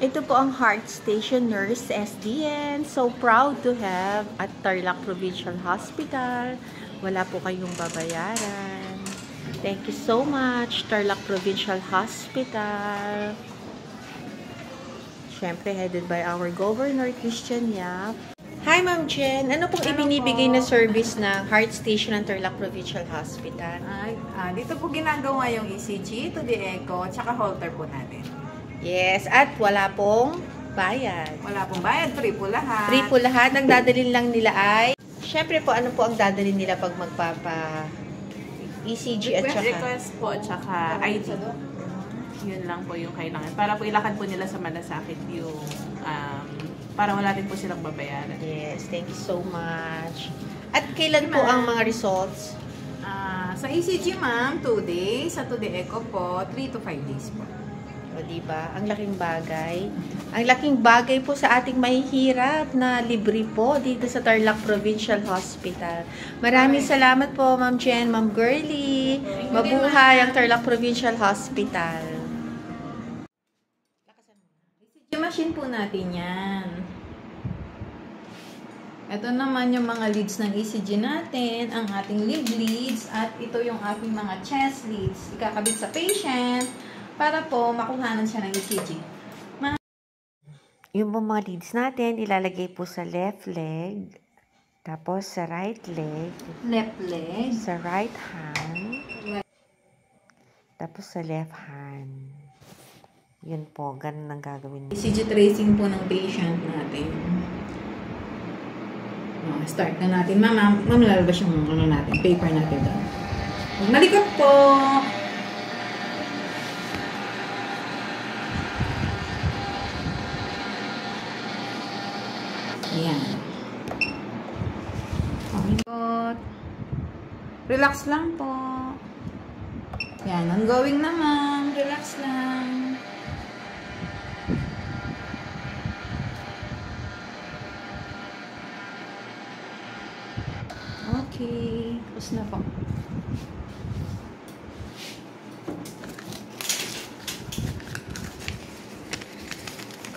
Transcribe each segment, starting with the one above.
Ito po ang Heart Station Nurse SDN. So proud to have at Tarlac Provincial Hospital. Wala po kayong babayaran. Thank you so much, Tarlac Provincial Hospital. Siyempre, headed by our Governor Christian Yap. Hi, Ma'am Jen. Ano pong ibinibigay na service ng Heart Station ng Tarlac Provincial Hospital? Dito po ginagawa yung ECG, to the echo, tsaka Holter po natin. Yes, at wala pong bayad. Wala pong bayad, free po lahat. Free po lahat. Ang dadalhin lang nila ay, syempre po, ano po ang dadalhin nila pag magpapa ECG at saka? Request po, tsaka ID. Yun lang po yung kailangan. Para po ilakad po nila sa malasakit yung, para wala din po silang babayaran. Yes, thank you so much. At kailan po ang mga results? Sa ECG, ma'am, 2 days. Sa to the echo po, 3 to 5 days po. O, diba? Ang laking bagay. Ang laking bagay po sa ating mahihirap na libre po dito sa Tarlac Provincial Hospital. Maraming salamat po, Ma'am Jen, Ma'am Girlie. Mabuhay ang Tarlac Provincial Hospital. ECG machine po natin yan. Ito naman yung mga leads ng ECG natin, ang ating lib leads, at ito yung ating mga chest leads. Ikakabit sa patient para po makuhanan siya ng ECG. Yung mga leads natin, ilalagay po sa left leg, tapos sa right leg, Left leg, sa right hand, tapos sa left hand. Yun po, ganun ang gagawin niyo. ECG tracing po ng patient natin. Start na natin. Ma'am, lalabas yung ano natin, paper natin doon. Huwag nalikot po! Ayan. Likot. Relax lang po. Yan, ongoing naman. Relax lang. Okay. Tapos na po.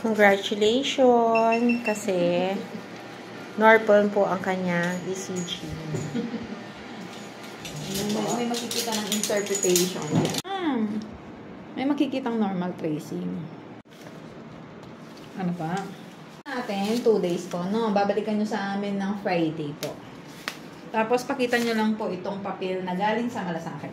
Congratulations! Kasi normal po ang kanyang ECG. May makikita ng interpretation. May makikitang normal tracing. Ano pa? Natin, 2 days po, no? Babalikan nyo sa amin ng Friday po. Tapos, pakita nyo lang po itong papel na galing sa malasakit.